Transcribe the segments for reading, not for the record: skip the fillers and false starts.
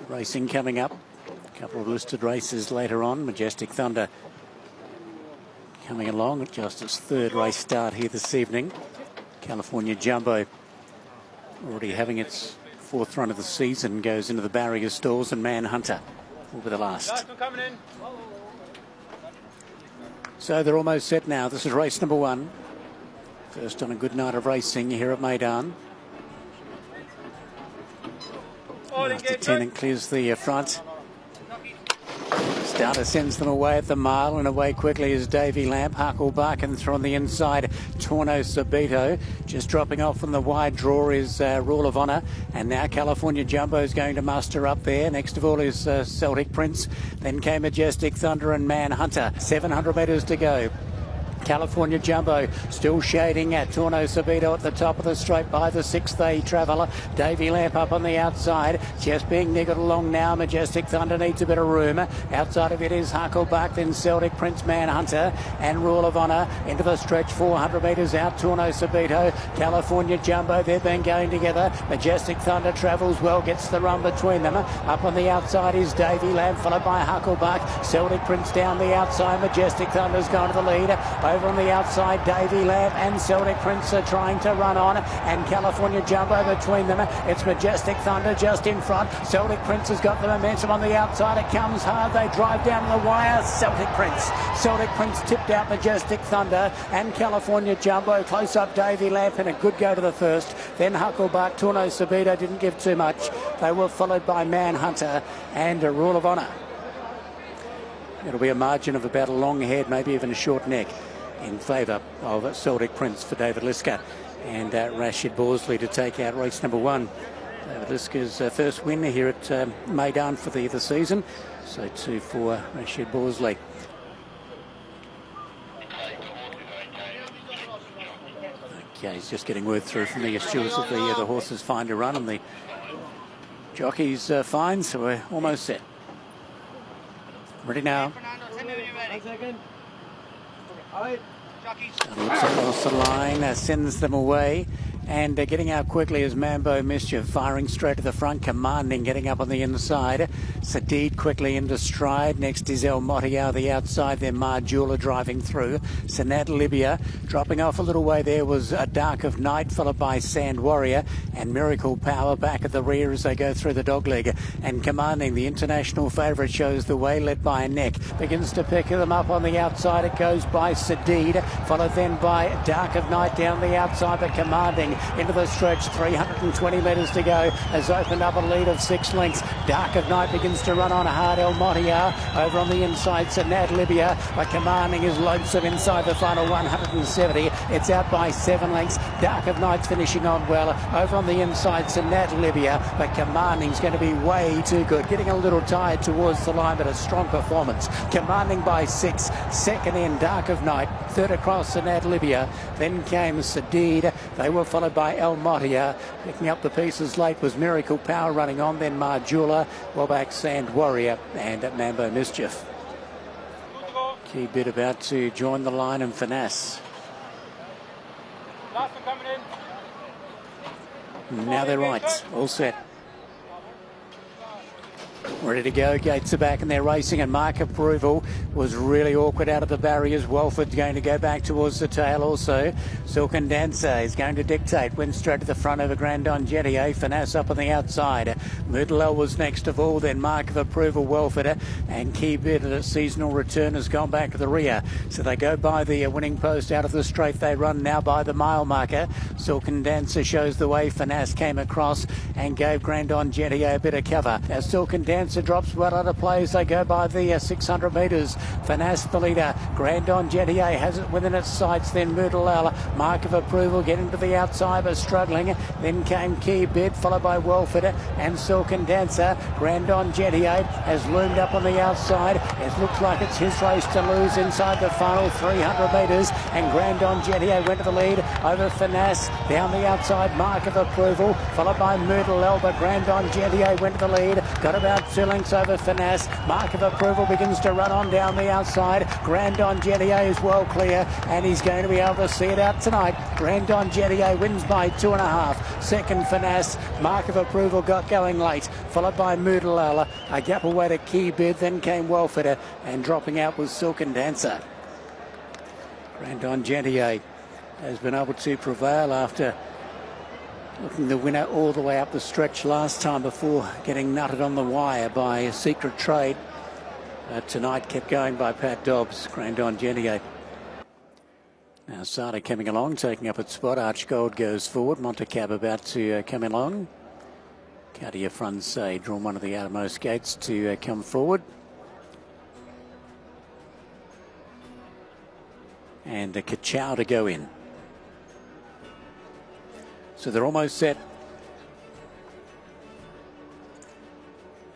Racing coming up. A couple of listed races later on. Majestic Thunder coming along, just its third race start here this evening. California Jumbo already having its fourth run of the season, goes into the barrier stalls, and Manhunter will be the last. So they're almost set now. This is race number 1. First on a good night of racing here at Meydan. After 10 and clears the front. Starter sends them away at the mile, and away quickly is Davy Lamp. Hucklebuck, and through on the inside, Torno Subito. Just dropping off from the wide draw is Rule of Honour. And now California Jumbo is going to muster up there. Next of all is Celtic Prince. Then came Majestic Thunder and Manhunter. 700 metres to go. California Jumbo still shading at Torno Subito at the top of the straight by the 6th they travel. Davy Lamp up on the outside, just being niggled along now. Majestic Thunder needs a bit of room. Outside of it is Hucklebuck, then Celtic Prince, Manhunter and Rule of Honour into the stretch. 400 metres out, Torno Subito, California Jumbo, they've been going together. Majestic Thunder travels well, gets the run between them. Up on the outside is Davy Lamp, followed by Hucklebuck. Celtic Prince down the outside. Majestic Thunder's gone to the lead. Over on the outside, Davy Lamp and Celtic Prince are trying to run on, and California Jumbo between them. It's Majestic Thunder just in front. Celtic Prince has got the momentum on the outside. It comes hard. They drive down the wire. Celtic Prince tipped out Majestic Thunder, and California Jumbo close up Davy Lamp, and a good go to the first. Then Hucklebuck, Torno Subito didn't give too much. They were followed by Manhunter and a Rule of Honour. It'll be a margin of about a long head, maybe even a short neck, in favour of Celtic Prince for David Liska and Rashid Borsley to take out race number 1. David Liska's first win here at Meydan for the season, so 2 for Rashid Borsley. Okay, he's just getting word through from the stewards that the horses fine to run and the jockeys fine, so we're almost set. Ready now. Looks across the line, sends them away, and getting out quickly is Mambo Mischief, firing straight to the front, commanding, getting up on the inside. Sadid quickly into stride. Next is El Motiar, the outside, then Marjula driving through. Sanat Libya dropping off a little way there was a Dark of Night, followed by Sand Warrior, and Miracle Power back at the rear as they go through the dogleg. And commanding, the international favourite, shows the way, led by a neck. Begins to pick them up on the outside. It goes by Sadid, followed then by Dark of Night down the outside, but commanding into the stretch. 320 metres to go, has opened up a lead of 6 lengths. Dark of Night begins to run on hard. El Motiar over on the inside, Sanat Libya, but commanding is lonesome inside the final 170. It's out by 7 lengths. Dark of Night's finishing on well. Over on the inside, Sanat Libya, but commanding's going to be way too good. Getting a little tired towards the line, but a strong performance. Commanding by 6. Second in, Dark of Night. Third across, Sanat Libya. Then came Sadid. They were followed by El Motiar. Picking up the pieces late was Miracle Power running on, then Marjula, well back Sand Warrior, and Mambo Mischief. Key bit about to join the line, and Finesse. Now they're right, all set. Ready to go, gates are back and they're racing, and Mark Approval was really awkward out of the barriers. Walford's going to go back towards the tail also. Silken Dancer is going to dictate, went straight to the front over Grandon Jetty. Finesse up on the outside. Myrtle was next of all, then Mark of Approval, Walford, and Key Bid at a seasonal return has gone back to the rear. So they go by the winning post out of the straight. They run now by the mile marker. Silken Dancer shows the way. Finesse came across and gave Grandon Jetty a bit of cover. As Silken Dancer drops well out of play as they go by the 600 metres. Finesse the leader. Grandon Jettier has it within its sights. Then Myrtle, Mark of Approval getting to the outside but struggling. Then came Key Bid, followed by Welford and Silken Dancer. Grandon Jettier has loomed up on the outside. It looks like it's his race to lose inside the final 300 metres, and Grandon Jettier went to the lead over Finesse. Down the outside, Mark of Approval, followed by Myrtle, but Grandon Jettier went to the lead. Got about 2 lengths over Finesse. Mark of Approval begins to run on down the outside. Grandon Jettier is well clear, and he's going to be able to see it out tonight. Grandon Jettier wins by 2.5. Second Finesse. Mark of Approval got going late, followed by Moodalala. A gap away to Key Bid, then came Wellfitter, and dropping out was Silken Dancer. Grandon Jettier has been able to prevail after looking the winner all the way up the stretch last time before getting nutted on the wire by Secret Trade. Tonight kept going by Pat Dobbs. Grandon Jettier. Now Sada coming along, taking up its spot. Archgold goes forward. Montecab about to come along. Cartier Francais drawn one of the outermost gates to come forward. And a Kachow to go in. So they're almost set.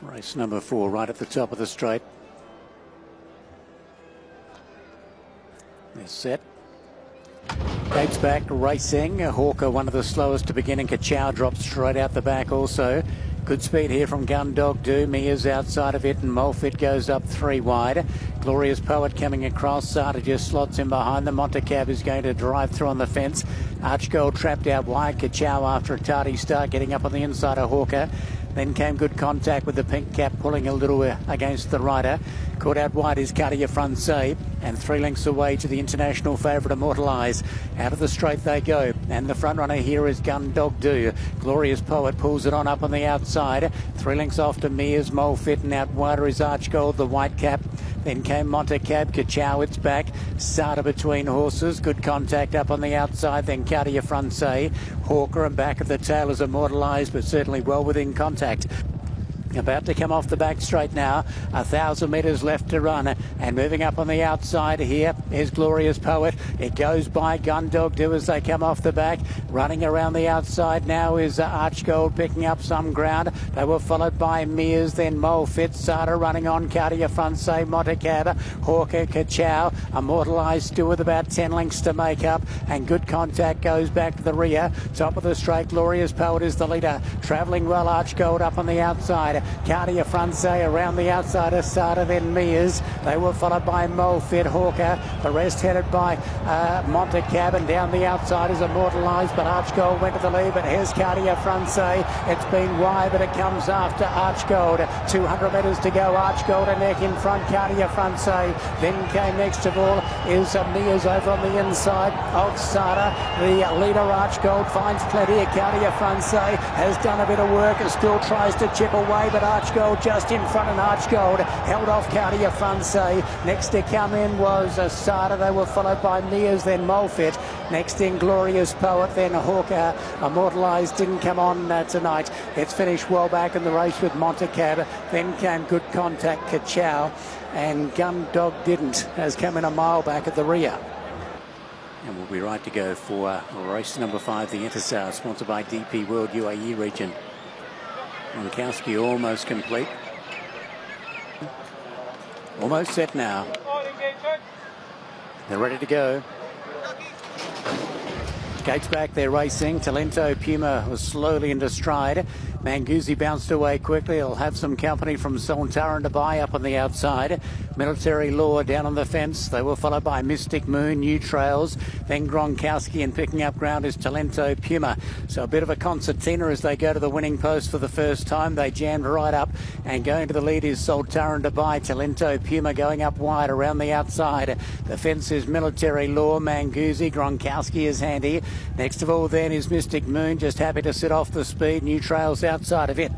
Race number 4 right at the top of the straight. They're set. Gates back racing. Hawker, one of the slowest to begin, and Kachow drops straight out the back also. Good speed here from Gundog Do. Mia's outside of it, and Molfit goes up 3 wide. Glorious Poet coming across. Sada just slots in behind them. Montecab is going to drive through on the fence. Archgold trapped out wide. Kachow after a tardy start, getting up on the inside of Hawker. Then came good contact with the pink cap, pulling a little against the rider. Caught out wide is Cartier Francais, and 3 lengths away to the international favourite Immortalize. Out of the straight they go, and the front runner here is Gundog Do. Glorious Poet pulls it on up on the outside. 3 lengths off to Mia's Molfit, and out wider is Archgold, the white cap. Then came Montecab. Kachow, it's back. Sada between horses. Good contact up on the outside. Then Cartier Francais. Hawker, and back at the tail is Immortalized, but certainly well within contact. About to come off the back straight now. 1,000 metres left to run, and moving up on the outside here is Glorious Poet. It goes by Gundog Do as they come off the back. Running around the outside now is Archgold, picking up some ground. They were followed by Mears, then Molfit. Sada running on. Cartier Francais, Montecab, Hawker, Kachow. Immortalized still with about 10 lengths to make up, and good contact goes back to the rear. Top of the straight, Glorious Poet is the leader. Travelling well, Archgold up on the outside. Cartier Francais around the outside of Sada, then Mears. They were followed by Molfit, Hawker. The rest headed by Montecab, and down the outside is Immortalized, but Archgold went to the lead. But here's Cartier Francais. It's been wide, but it comes after Archgold. 200 metres to go. Archgold a neck in front. Cartier Francais. Then came next of all is Mears over on the inside of Sada. The leader Archgold finds plenty. Cartier Francais has done a bit of work and still tries to chip away, but Archgold just in front, and Archgold held off Cartier Francais. Next to come in was Sada. They were followed by Mears, then Molfit. Next in Glorious Poet, then Hawker. Immortalized didn't come on tonight. It's finished well back in the race with Montecab. Then came good contact, Kachow, and Gundog didn't, has come in a mile back at the rear. And we'll be right to go for race number 5, the Interstar, sponsored by DP World UAE region. Gronkowski almost complete. Almost set now. They're ready to go. Gates back, they're racing. Talento Puma was slowly into stride. Manguzi bounced away quickly. He'll have some company from Soltaran to buy up on the outside. Military Law down on the fence. They were followed by Mystic Moon, New Trails, then Gronkowski, and picking up ground is Talento Puma. So a bit of a concertina as they go to the winning post for the first time. They jammed right up, and going to the lead is Soltaran to buy. Talento Puma going up wide around the outside. The fence is Military Law, Manguzi, Gronkowski is handy. Next of all then is Mystic Moon, just happy to sit off the speed. New Trails outside of it.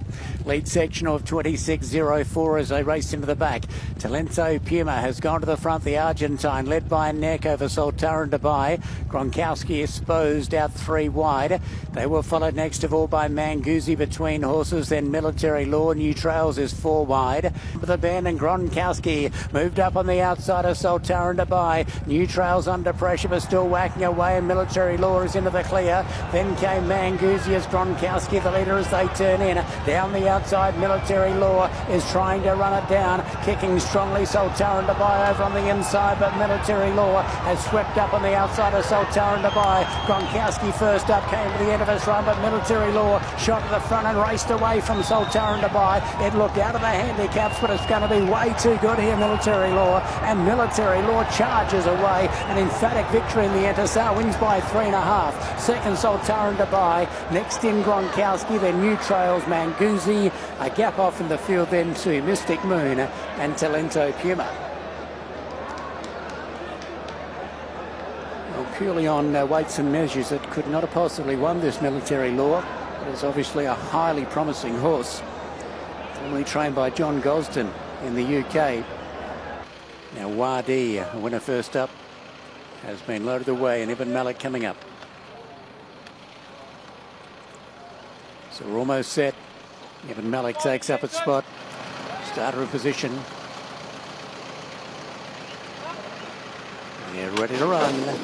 Lead section of 26.04 as they race into the back. Talento Puma has gone to the front, the Argentine, led by Neck over Soltaran Dubai. Gronkowski exposed out 3 wide. They were followed next of all by Manguzi between horses, then Military Law. New Trails is 4 wide. The bend, and Gronkowski moved up on the outside of Soltaran Dubai. New Trails under pressure but still whacking away, and Military Law is into the clear. Then came Manguzi as Gronkowski, the leader, as they turn in. Down the outside. Military Law is trying to run it down, kicking strongly. Sultan Dubai over on the inside, but Military Law has swept up on the outside of Sultan Dubai. Gronkowski first up, came to the end of his run, but Military Law shot to the front and raced away from Sultan Dubai. It looked out of the handicaps, but it's going to be way too good here, Military Law, and Military Law charges away. An emphatic victory in the Enter wins by 3.5. Second Sultan Dubai, next in Gronkowski, then New Trails, Manguzzi, a gap off in the field then to Mystic Moon and Talento Puma. Well, purely on weights and measures, it could not have possibly won this Military Law, but it's obviously a highly promising horse, formerly trained by John Gosden in the UK. Now Wadi, a winner first up, has been loaded away, and Ibn Malik coming up. So we're almost set. Ibn Malik takes up its spot. Starter in position. They're ready to run.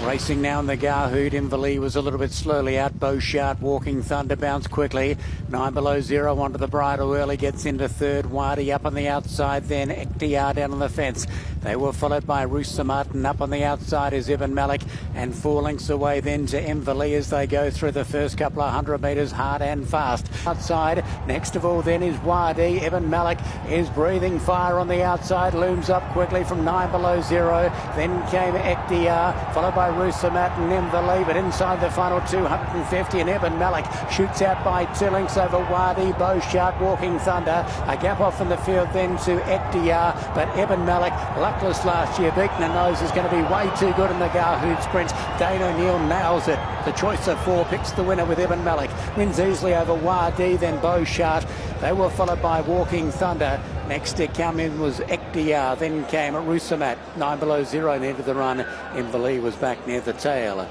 Racing now in the Garhood. Invali was a little bit slowly out. Beauchart, Walking Thunder, bounced quickly. 9 below 0 onto the bridle early. Gets into third. Wadi up on the outside. Then Ekhtiar down on the fence. They were followed by Rusamat, and up on the outside is Ibn Malik, and 4 lengths away then to Invali as they go through the first couple of 100 metres hard and fast. Outside, next of all then is Wadi. Ibn Malik is breathing fire on the outside, looms up quickly from 9 below 0. Then came Ekhtiar, followed by Rusamat and Invali, but inside the final 250, and Ibn Malik shoots out by 2 lengths over Wadi. Beauchart, Walking Thunder, a gap off in the field then to Ekhtiar, but Ibn Malik, luckless last year, beaten a nose, is going to be way too good in the Garhood sprint. Dane O'Neill nails it. The choice of 4 picks the winner with Ibn Malik. Wins easily over Wadi, then Beauchart. They were followed by Walking Thunder. Next to come in was Ekhtiar, then came Rusamat, 9 below 0 and into the run. Invali was back near the tail.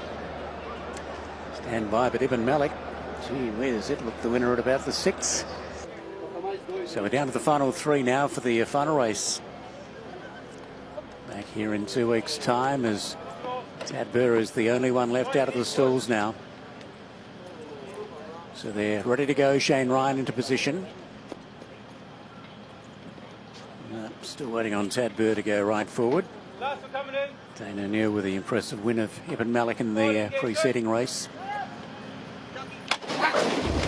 Stand by, but Ibn Malik, gee whiz, it looked the winner at about the 6. So we're down to the final 3 now for the final race. Back here in 2 weeks' time, as Tad Burr is the only one left out of the stalls now. So they're ready to go. Shane Ryan into position. Still waiting on Tad Burr to go right forward. Dane O'Neill with the impressive win of Ibn Malik in the preceding race.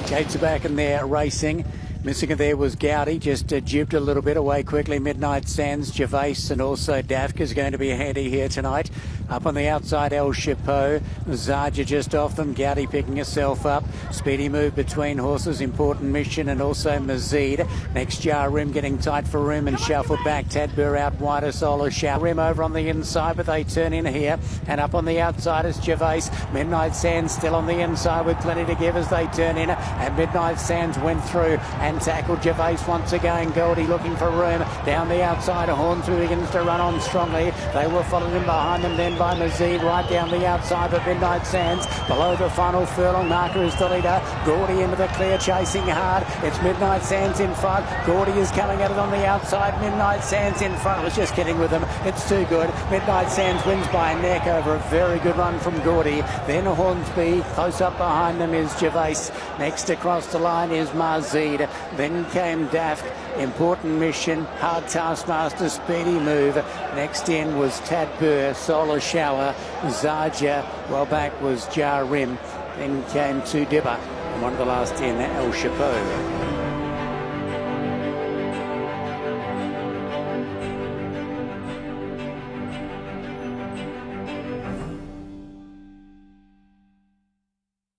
Gates are back in there racing. Missing it there was Gowdy, just jibbed a little bit away quickly. Midnight Sands, Gervais and also Dafka is going to be handy here tonight. Up on the outside, El Chapeau. Zarja just off them. Gowdy picking herself up. Speedy move between horses. Important Mission and also Mazid. Next Jar Rim getting tight for room and shuffled back. Tad Burr out wider. Solo Shout Rim over on the inside, but they turn in here. And up on the outside is Gervais. Midnight Sands still on the inside with plenty to give as they turn in. And Midnight Sands went through and tackled Gervais once again. Goldie looking for room. Down the outside, Hornsby begins to run on strongly. They were followed in behind them then by Mazid right down the outside of Midnight Sands. Below the final furlong marker is the leader. Gordy into the clear, chasing hard. It's Midnight Sands in front. Gordy is coming at it on the outside. Midnight Sands in front. I was just kidding with him. It's too good. Midnight Sands wins by a neck over a very good run from Gordy. Then Hornsby. Close up behind them is Gervais. Next across the line is Mazid. Then came Daft. Important Mission. Hard Taskmaster. Speedy Move. Next in was Tad Burr. Solar Shower. Zarja. Well back was Jar Rim. Then came Two Dibber. And one of the last in, El Chapeau.